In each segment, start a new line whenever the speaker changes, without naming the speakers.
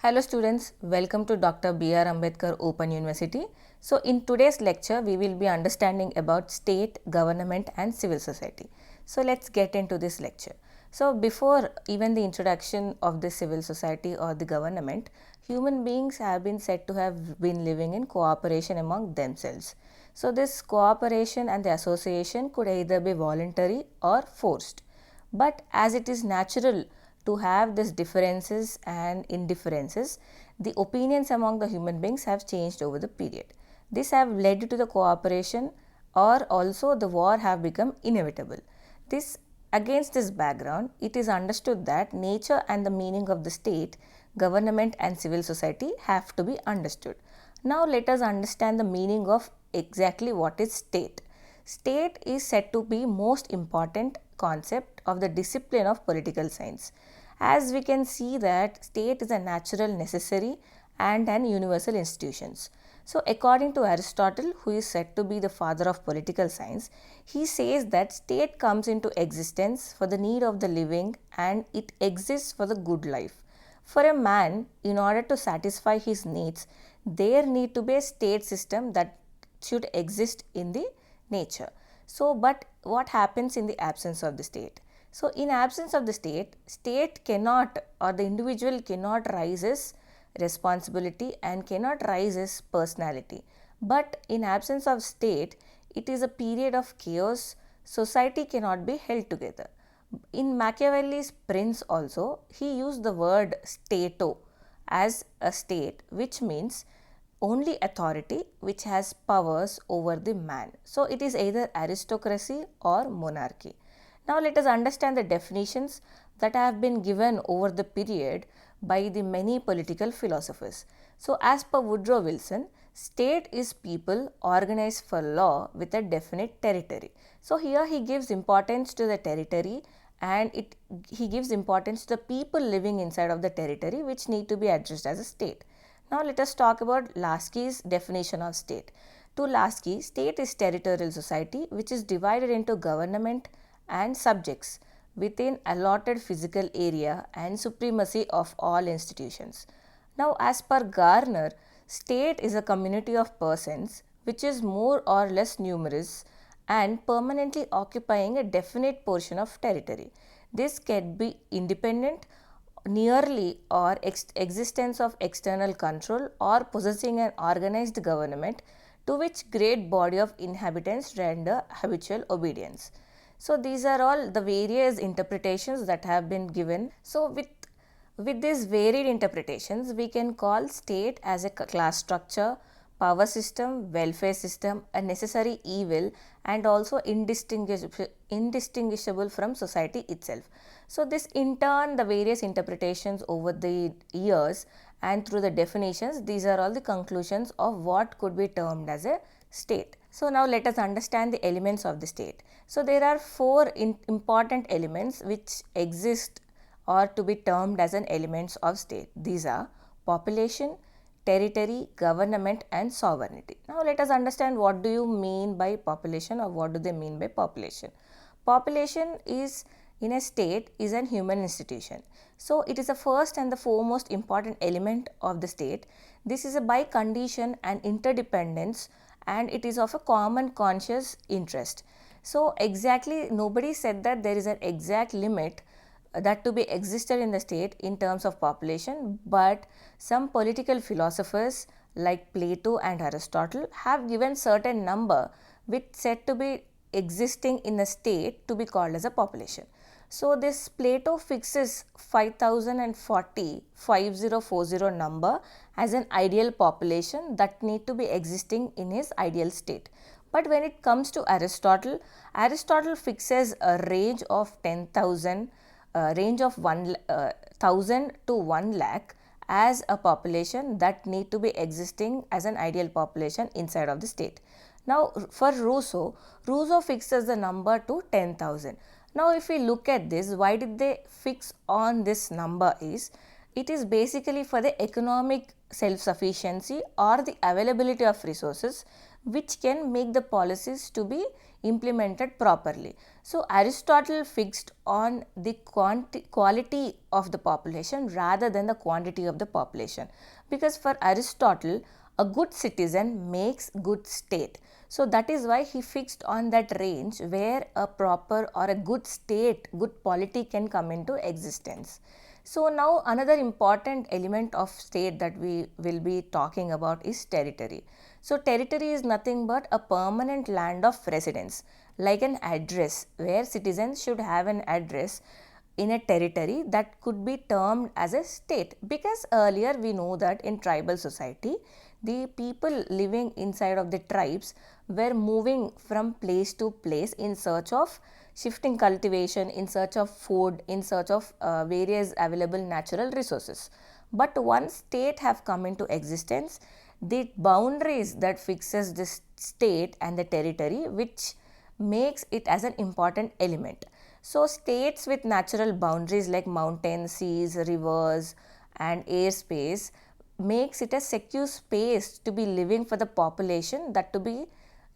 Hello students, welcome to Dr. B.R. Ambedkar Open University. So in today's lecture, we will be understanding about state, government and civil society. So let's get into this lecture. So before even the introduction of the civil society or the government, human beings have been said to have been living in cooperation among themselves. So this cooperation and the association could either be voluntary or forced. But as it is natural to have these differences and indifferences, the opinions among the human beings have changed over the period. This have led to the cooperation or also the war have become inevitable. Against this background, it is understood that nature and the meaning of the state, government and civil society have to be understood. Now let us understand the meaning of exactly what is state. State is said to be most important concept of the discipline of political science. As we can see that state is a natural necessary and an universal institutions. So according to Aristotle, who is said to be the father of political science, he says that state comes into existence for the need of the living and it exists for the good life. For a man, in order to satisfy his needs, there need to be a state system that should exist in the nature. So, but what happens in the absence of the state? So, in absence of the state cannot or the individual cannot rise his responsibility and cannot rise his personality. But in absence of state, it is a period of chaos. Society cannot be held together. In Machiavelli's Prince also, he used the word stato as a state, which means only authority which has powers over the man. So it is either aristocracy or monarchy. Now let us understand the definitions that have been given over the period by the many political philosophers. So as per Woodrow Wilson, state is people organized for law with a definite territory. So here he gives importance to the territory and he gives importance to the people living inside of the territory which need to be addressed as a state. Now let us talk about Lasky's definition of state. To Lasky, state is territorial society which is divided into government and subjects within allotted physical area and supremacy of all institutions. Now as per Garner, state is a community of persons which is more or less numerous and permanently occupying a definite portion of territory. This can be independent nearly or existence of external control or possessing an organized government to which great body of inhabitants render habitual obedience. So these are all the various interpretations that have been given. So with these varied interpretations, we can call state as a class structure, power system, welfare system, a necessary evil and also indistinguishable from society itself. So this in turn the various interpretations over the years and through the definitions, these are all the conclusions of what could be termed as a state. So now let us understand the elements of the state. So there are four important elements which exist or to be termed as an elements of state. These are population, territory, government and sovereignty. Now let us understand what do you mean by population or what do they mean by population. Population is in a state is an human institution. So it is the first and the foremost important element of the state. This is a by condition and interdependence and it is of a common conscious interest. So exactly nobody said that there is an exact limit that to be existed in the state in terms of population, but some political philosophers like Plato and Aristotle have given certain number which said to be existing in the state to be called as a population. So this Plato fixes 5040 number as an ideal population that need to be existing in his ideal state. But when it comes to Aristotle, Aristotle fixes a range of 10,000 range of 1,000 to 1 lakh as a population that need to be existing as an ideal population inside of the state. Now for Rousseau fixes the number to 10,000. Now if we look at this, why did they fix on this number is, it is basically for the economic self-sufficiency or the availability of resources which can make the policies to be implemented properly. So Aristotle fixed on the quality of the population rather than the quantity of the population, because for Aristotle a good citizen makes good state. So that is why he fixed on that range where a proper or a good state, good polity can come into existence. So now another important element of state that we will be talking about is territory. So territory is nothing but a permanent land of residence, like an address, where citizens should have an address in a territory that could be termed as a state, because earlier we know that in tribal society the people living inside of the tribes were moving from place to place in search of shifting cultivation, in search of food, in search of various available natural resources. But once state have come into existence, the boundaries that fixes this state and the territory, which makes it as an important element. So states with natural boundaries like mountains, seas, rivers and airspace makes it a secure space to be living for the population that to be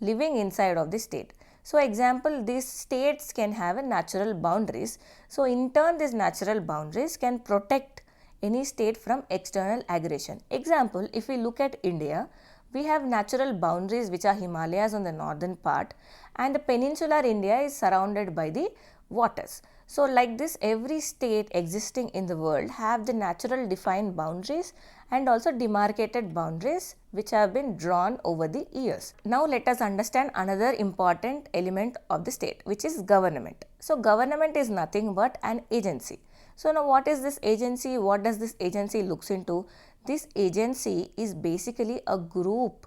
living inside of the state. So example, these states can have a natural boundaries. So in turn these natural boundaries can protect any state from external aggression. Example, if we look at India, we have natural boundaries which are Himalayas on the northern part, and the peninsular India is surrounded by the waters. So like this, every state existing in the world have the natural defined boundaries and also demarcated boundaries which have been drawn over the years. Now let us understand another important element of the state, which is government. So government is nothing but an agency. So now what is this agency? What does this agency looks into? This agency is basically a group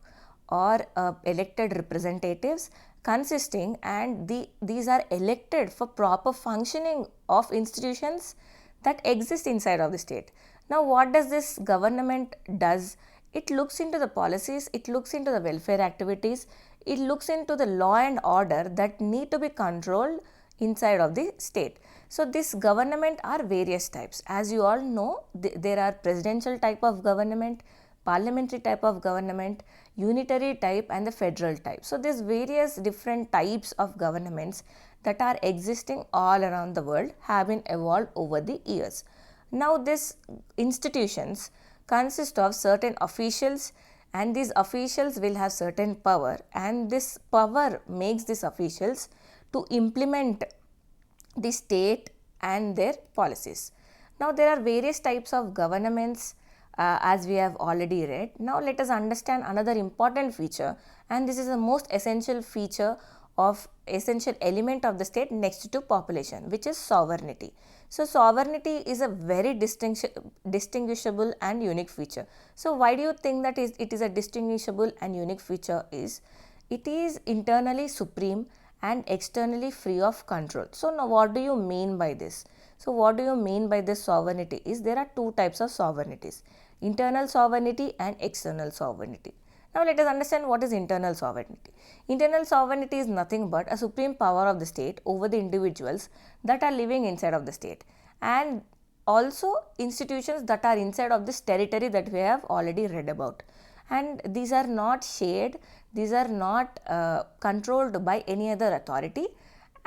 or elected representatives consisting, and these are elected for proper functioning of institutions that exist inside of the state. Now what does this government does? It looks into the policies, it looks into the welfare activities, it looks into the law and order that need to be controlled inside of the state. So this government are various types. As you all know, there are presidential type of government, parliamentary type of government, unitary type and the federal type. So these various different types of governments that are existing all around the world have been evolved over the years. Now these institutions consist of certain officials, and these officials will have certain power, and this power makes these officials to implement the state and their policies. Now there are various types of governments as we have already read. Now let us understand another important feature, and this is the most essential feature of essential element of the state next to population, which is sovereignty. So sovereignty is a very distinguishable and unique feature. So why do you think that it is a distinguishable and unique feature? Is it is internally supreme and externally free of control. So now what do you mean by this? So what do you mean by this sovereignty is there are two types of sovereignties, internal sovereignty and external sovereignty. Now let us understand what is internal sovereignty. Internal sovereignty is nothing but a supreme power of the state over the individuals that are living inside of the state, and also institutions that are inside of this territory that we have already read about. And these are not shared, these are not controlled by any other authority,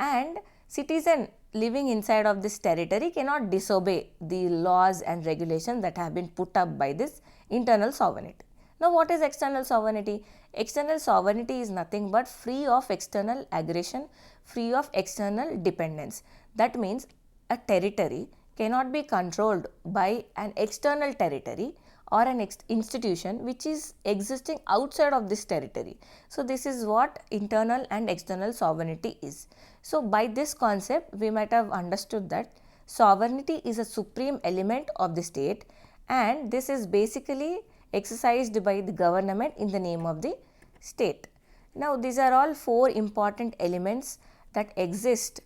and citizen living inside of this territory cannot disobey the laws and regulations that have been put up by this internal sovereignty. Now what is external sovereignty? External sovereignty is nothing but free of external aggression, free of external dependence. That means a territory cannot be controlled by an external territory or an institution which is existing outside of this territory. So this is what internal and external sovereignty is. So by this concept we might have understood that sovereignty is a supreme element of the state, and this is basically exercised by the government in the name of the state. Now these are all four important elements that exist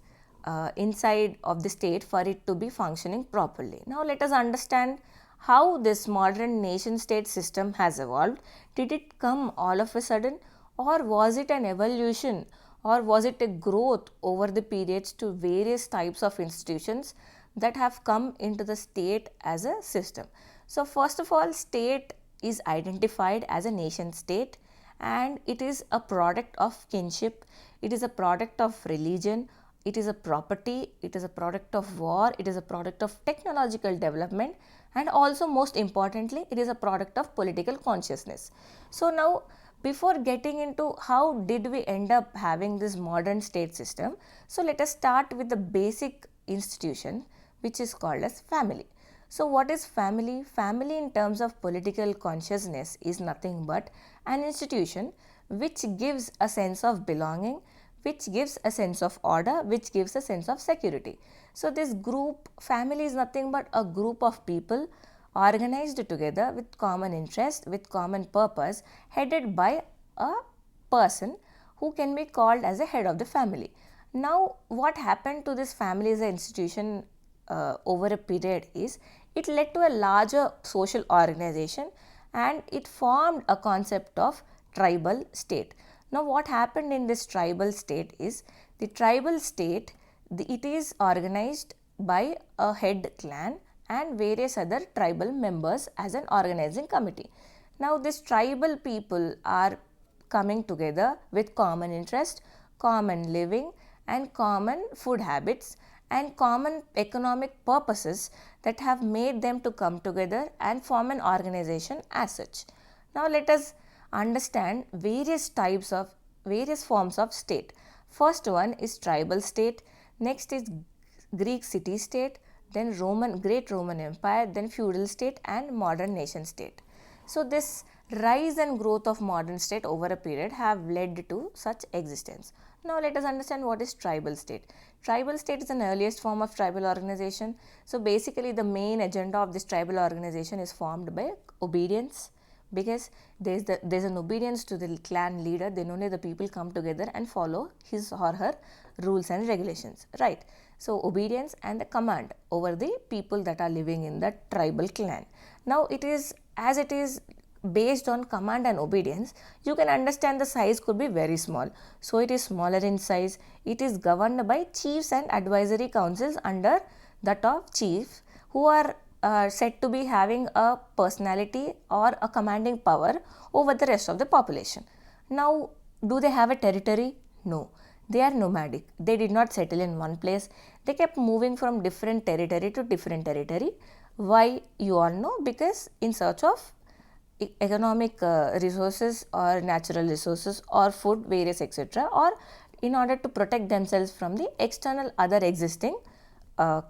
inside of the state for it to be functioning properly. Now let us understand how this modern nation state system has evolved. Did it come all of a sudden, or was it an evolution, or was it a growth over the periods to various types of institutions that have come into the state as a system? So first of all, state is identified as a nation state, and it is a product of kinship, it is a product of religion, it is a property, it is a product of war, it is a product of technological development, and also most importantly it is a product of political consciousness. So now, before getting into how did we end up having this modern state system, so let us start with the basic institution which is called as family. So what is family? Family in terms of political consciousness is nothing but an institution which gives a sense of belonging, which gives a sense of order, which gives a sense of security. So this group, family, is nothing but a group of people organized together with common interest, with common purpose, headed by a person who can be called as a head of the family. Now what happened to this family as an institution over a period is it led to a larger social organization, and it formed a concept of tribal state. Now what happened in this tribal state is, the tribal state, it is organized by a head clan and various other tribal members as an organizing committee. Now this tribal people are coming together with common interest, common living, and common food habits, and common economic purposes that have made them to come together and form an organization as such. Now let us understand various forms of state. First one is tribal state, next is Greek city state, then Great Roman Empire, then feudal state, and modern nation state. So this rise and growth of modern state over a period have led to such existence. Now let us understand what is tribal state. Tribal state is an earliest form of tribal organization. So basically the main agenda of this tribal organization is formed by obedience, because there's an obedience to the clan leader, then only the people come together and follow his or her rules and regulations, right? So obedience and the command over the people that are living in the tribal clan. Now it is based on command and obedience, you can understand the size could be very small. So it is smaller in size. It is governed by chiefs and advisory councils under that of chiefs, who are said to be having a personality or a commanding power over the rest of the population. Now, do they have a territory? No. They are nomadic. They did not settle in one place. They kept moving from different territory to different territory. Why? You all know, because in search of economic resources or natural resources or food, various etc., or in order to protect themselves from the external other existing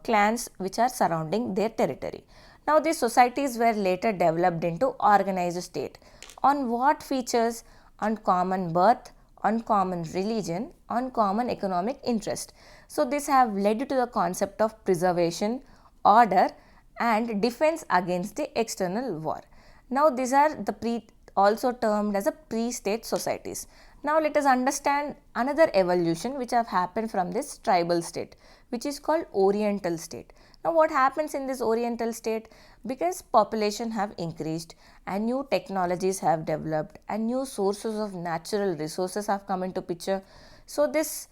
clans which are surrounding their territory. Now these societies were later developed into organized state. On what features? On common birth, on common religion, on common economic interest. So this have led to the concept of preservation, order, and defense against the external war. Now these are also termed as a pre-state societies. Now let us understand another evolution which have happened from this tribal state, which is called Oriental state. Now what happens in this Oriental state? Because population have increased and new technologies have developed and new sources of natural resources have come into picture. So this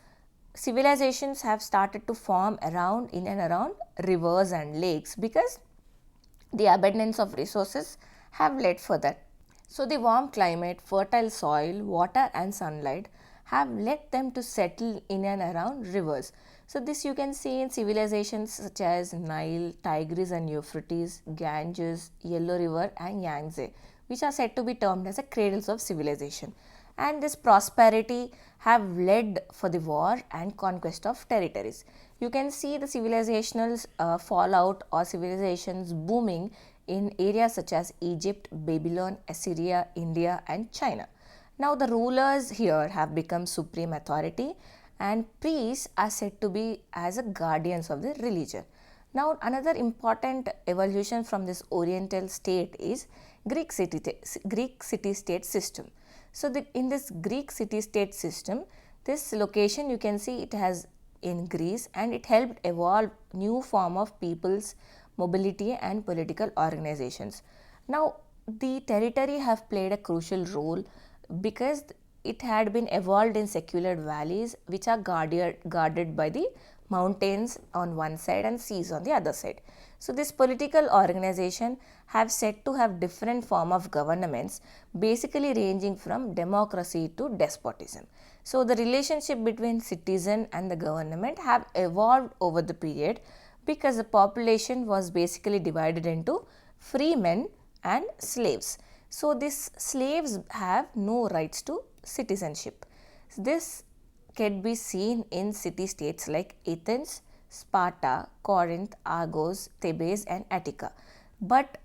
civilizations have started to form in and around rivers and lakes, because the abundance of resources have led for that. So the warm climate, fertile soil, water and sunlight have led them to settle in and around rivers. So this you can see in civilizations such as Nile, Tigris and Euphrates, Ganges, Yellow River and Yangtze, which are said to be termed as the cradles of civilization. And this prosperity have led for the war and conquest of territories. You can see the civilizational fallout or civilizations booming in areas such as Egypt, Babylon, Assyria, India and China. Now the rulers here have become supreme authority, and priests are said to be as a guardians of the religion. Now another important evolution from this Oriental state is Greek city-state system. So in this Greek city-state system, this location you can see it has in Greece, and it helped evolve new form of people's mobility and political organizations. Now the territory have played a crucial role because it had been evolved in secular valleys which are guarded by the mountains on one side and seas on the other side. So this political organization have said to have different form of governments, basically ranging from democracy to despotism. So the relationship between citizen and the government have evolved over the period because the population was basically divided into free men and slaves. So these slaves have no rights to citizenship. This can be seen in city states like Athens, Sparta, Corinth, Argos, Thebes, and Attica. But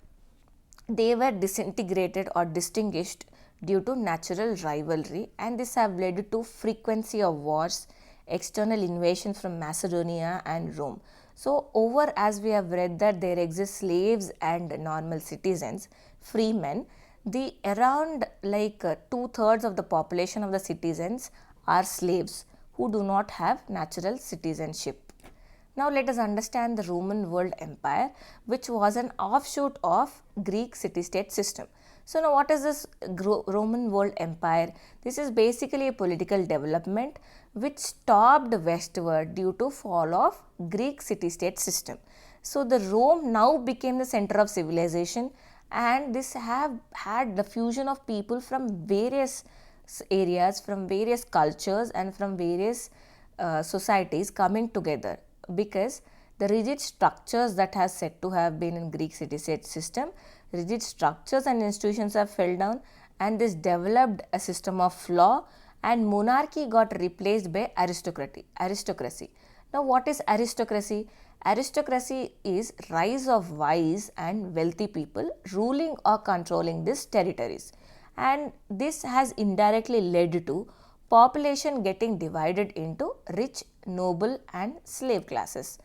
they were disintegrated or distinguished due to natural rivalry, and this have led to frequency of wars, external invasion from Macedonia and Rome. So over, as we have read that there exist slaves and normal citizens, free men, the around like 2/3 of the population of the citizens are slaves who do not have natural citizenship. Now let us understand the Roman world empire, which was an offshoot of Greek city-state system. So now what is this Roman world empire? This is basically a political development which stopped westward due to fall of Greek city-state system. So the Rome now became the center of civilization, and this have had the fusion of people from various areas, from various cultures, and from various societies coming together, because the rigid structures that has said to have been in Greek city-state system, rigid structures and institutions have fell down, and this developed a system of law, and monarchy got replaced by aristocracy. Now what is aristocracy? Aristocracy is rise of wise and wealthy people ruling or controlling these territories, and this has indirectly led to population getting divided into rich, noble, and slave classes.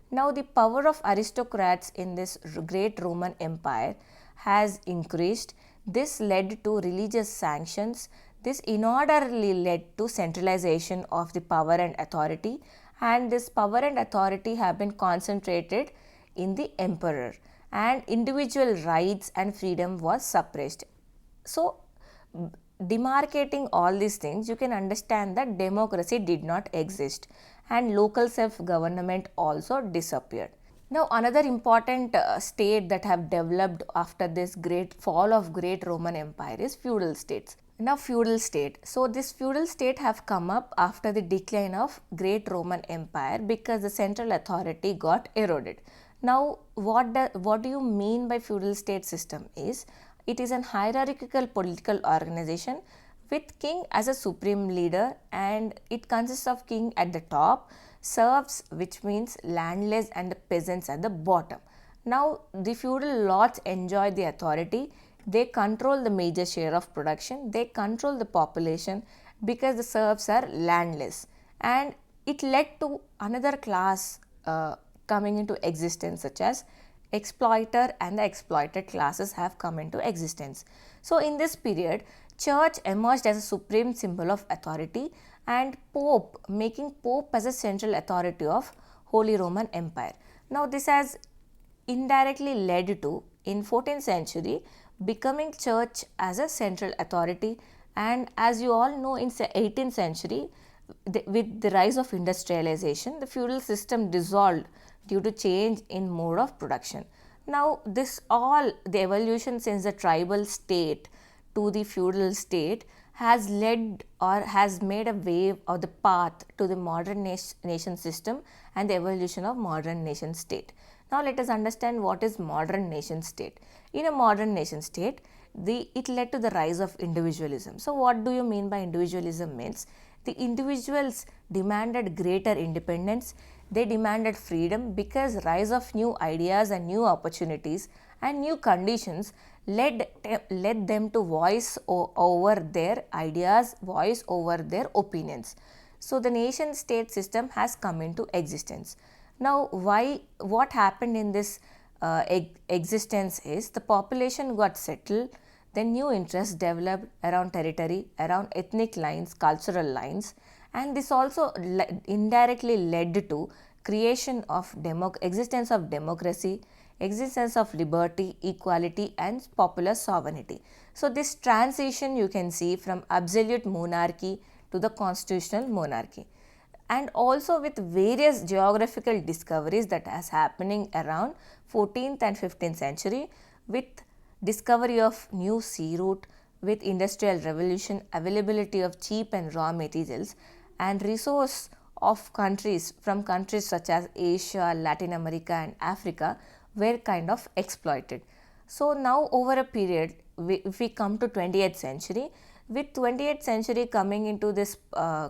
Now the power of aristocrats in this great Roman empire has increased. This led to religious sanctions. This inorderly led to centralization of the power and authority, and this power and authority have been concentrated in the emperor, and individual rights and freedom was suppressed. So demarcating all these things, you can understand that democracy did not exist, and local self-government also disappeared. Now another important state that have developed after this great fall of great Roman empire is feudal states. Now feudal state. So this feudal state have come up after the decline of great Roman empire because the central authority got eroded. Now what do you mean by feudal state system is, it is an hierarchical political organization with king as a supreme leader, and it consists of king at the top, serfs, which means landless, and the peasants at the bottom. Now the feudal lords enjoy the authority. They control the major share of production, they control the population because the serfs are landless, and it led to another class coming into existence, such as exploiter, and the exploited classes have come into existence. So in this period, church emerged as a supreme symbol of authority, and Pope, making Pope as a central authority of Holy Roman Empire. Now this has indirectly led to, in 14th century, becoming church as a central authority, and as you all know, in 18th century, with the rise of industrialization, the feudal system dissolved due to change in mode of production. Now this all, the evolution since the tribal state to the feudal state has led or has made a wave or the path to the modern nation system and the evolution of modern nation state. Now let us understand what is modern nation state. In a modern nation state, it led to the rise of individualism. So what do you mean by individualism? Means the individuals demanded greater independence, they demanded freedom, because rise of new ideas and new opportunities and new conditions led them to voice over their ideas, voice over their opinions. So the nation state system has come into existence. Now what happened in this existence is, the population got settled, then new interests developed around territory, around ethnic lines, cultural lines, and this also indirectly led to creation of existence of democracy, existence of liberty, equality, and popular sovereignty. So this transition you can see from absolute monarchy to the constitutional monarchy. and also with various geographical discoveries that has happening around 14th and 15th century, with discovery of new sea route, with industrial revolution, availability of cheap and raw materials, and resource of countries from countries such as Asia, Latin America and Africa were kind of exploited. So now over a period, if we come to 20th century, with 20th century coming into this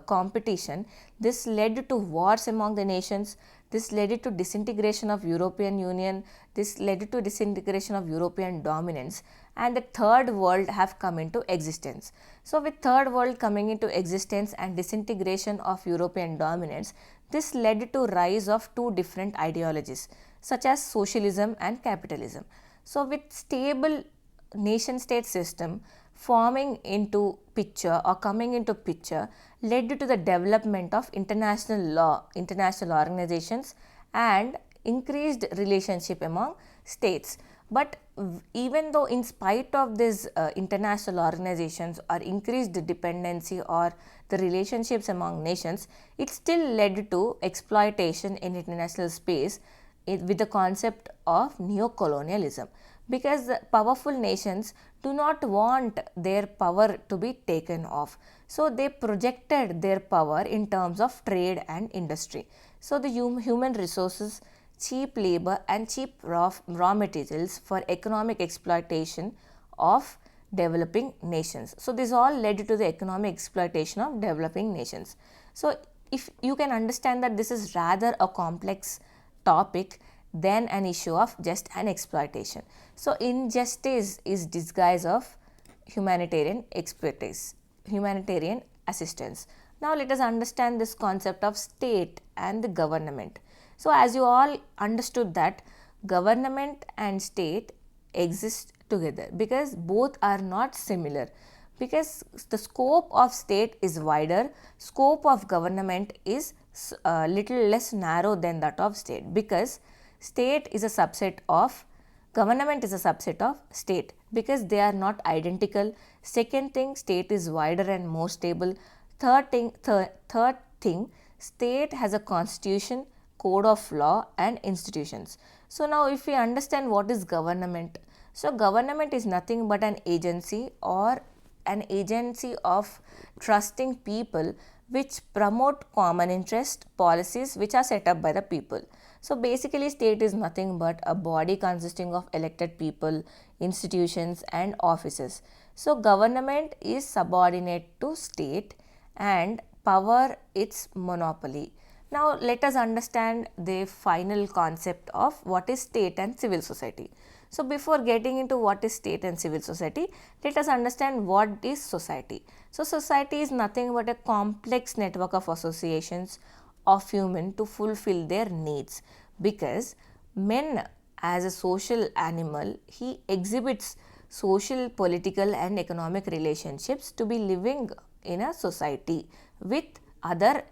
competition, this led to wars among the nations, this led to disintegration of European Union, this led to disintegration of European dominance, and the third world have come into existence. So with third world coming into existence and disintegration of European dominance, this led to rise of two different ideologies such as socialism and capitalism. So with stable nation state system forming into picture or coming into picture led to the development of international law, international organizations and increased relationship among states. But even though in spite of these international organizations or increased dependency or the relationships among nations, it still led to exploitation in international space with the concept of neo-colonialism, because powerful nations do not want their power to be taken off. So they projected their power in terms of trade and industry. So the human resources, cheap labor and cheap raw materials for economic exploitation of developing nations. So this all led to the economic exploitation of developing nations. So if you can understand that this is rather a complex topic than an issue of just an exploitation. So injustice is disguise of humanitarian expertise, humanitarian assistance. Now let us understand this concept of state and the government. So as you all understood that government and state exist together because both are not similar, because the scope of state is wider, scope of government is little less narrow than that of state, because state is a subset of government is a subset of state because they are not identical. Second thing, state is wider and more stable. Third thing, state has a constitution, code of law and institutions. So now if we understand what is government, so government is nothing but an agency or an agency of trusting people which promote common interest policies which are set up by the people. So basically state is nothing but a body consisting of elected people, institutions and offices. So government is subordinate to state and power its monopoly. Now let us understand the final concept of what is state and civil society. So before getting into what is state and civil society, let us understand what is society. So society is nothing but a complex network of associations of human to fulfill their needs, because man as a social animal, he exhibits social, political and economic relationships to be living in a society with other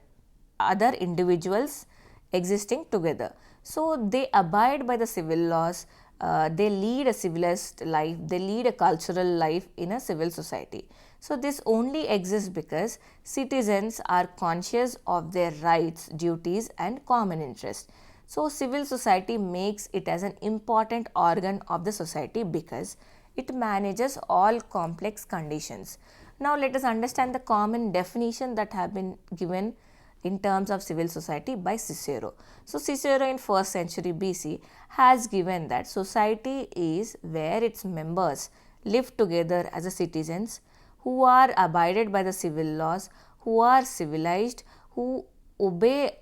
individuals existing together. So they abide by the civil laws, they lead a civilized life, they lead a cultural life in a civil society. So this only exists because citizens are conscious of their rights, duties and common interests. So civil society makes it as an important organ of the society because it manages all complex conditions. Now let us understand the common definition that have been given in terms of civil society by Cicero. So Cicero in 1st century BC has given that society is where its members live together as a citizens who are abided by the civil laws, who are civilized, who obey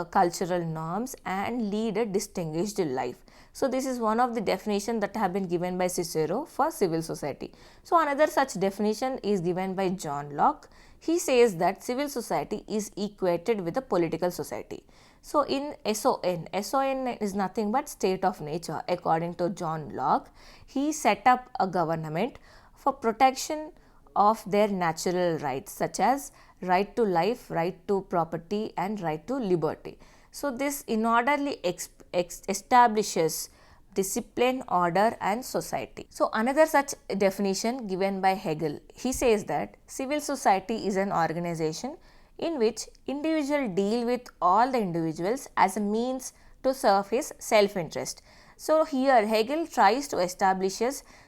cultural norms and lead a distinguished life. So this is one of the definitions that have been given by Cicero for civil society. So another such definition is given by John Locke. He says that civil society is equated with a political society. So in SON is nothing but state of nature. According to John Locke, he set up a government for protection of their natural rights such as right to life, right to property and right to liberty. So this inorderly establishes discipline, order and society. So another such definition given by Hegel, he says that civil society is an organization in which individual deal with all the individuals as a means to serve his self-interest. So here Hegel tries to establish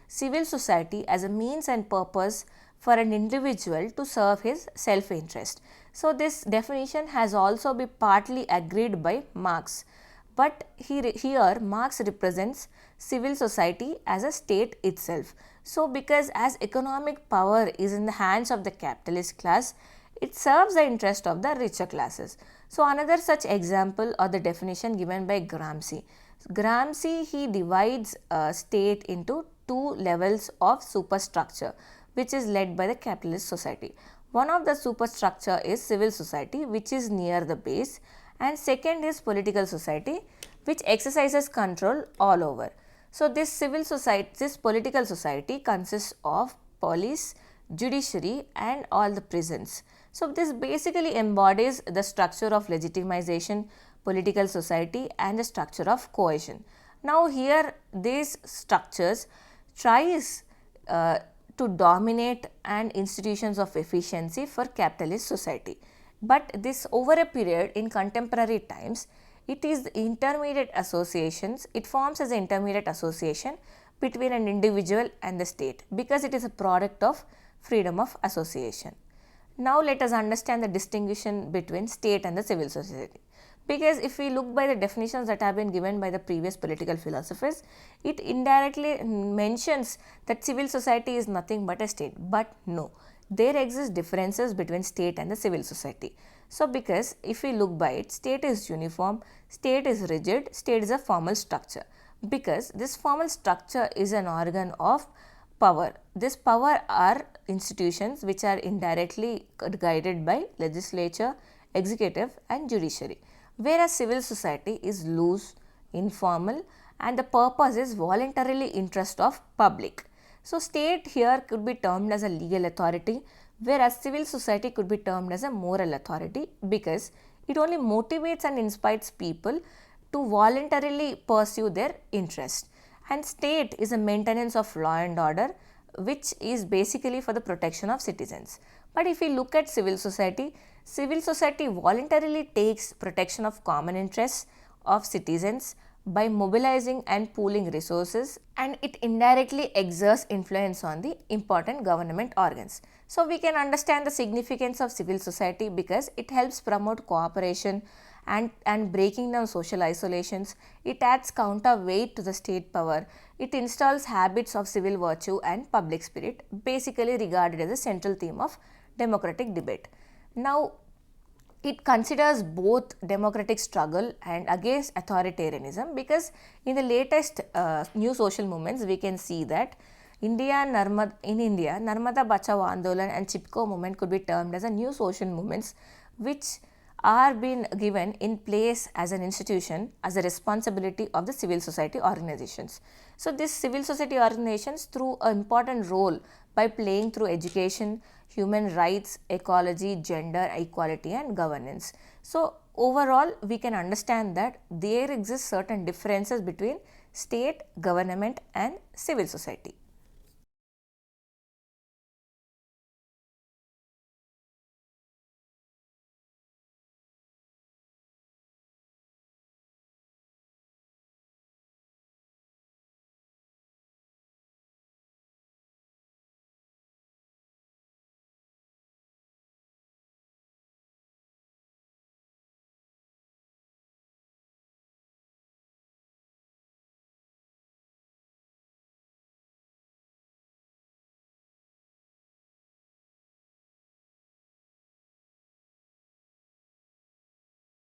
civil society as a means and purpose for an individual to serve his self-interest. So this definition has also been partly agreed by Marx. But here Marx represents civil society as a state itself. So because as economic power is in the hands of the capitalist class, it serves the interest of the richer classes. So another such example or the definition given by Gramsci. Gramsci, he divides a state into two levels of superstructure, which is led by the capitalist society. One of the superstructure is civil society, which is near the base, and second is political society, which exercises control all over. So this political society consists of police, judiciary and all the prisons. So this basically embodies the structure of legitimization, political society and the structure of coercion. Now here these structures tries to dominate and institutions of efficiency for capitalist society. But this over a period in contemporary times, it is the intermediate associations, it forms as an intermediate association between an individual and the state because it is a product of freedom of association. Now let us understand the distinction between state and the civil society. Because if we look by the definitions that have been given by the previous political philosophers, it indirectly mentions that civil society is nothing but a state. But no, there exist differences between state and the civil society. So because if we look by it, state is uniform, state is rigid, state is a formal structure. Because this formal structure is an organ of power. This power are institutions which are indirectly guided by legislature, executive and judiciary. Whereas civil society is loose, informal and the purpose is voluntarily interest of public. So state here could be termed as a legal authority, whereas civil society could be termed as a moral authority because it only motivates and inspires people to voluntarily pursue their interest. And state is a maintenance of law and order, which is basically for the protection of citizens. But if we look at civil society voluntarily takes protection of common interests of citizens by mobilizing and pooling resources, and it indirectly exerts influence on the important government organs. So we can understand the significance of civil society because it helps promote cooperation and breaking down social isolations. It adds counterweight to the state power. It installs habits of civil virtue and public spirit, basically regarded as a central theme of democratic debate. Now, it considers both democratic struggle and against authoritarianism because in the latest new social movements we can see that in India, Narmada Bachao Andolan and Chipko movement could be termed as a new social movements which are being given in place as an institution as a responsibility of the civil society organizations. So these civil society organizations through an important role by playing through education, human rights, ecology, gender equality and governance. So overall we can understand that there exist certain differences between state, government and civil society.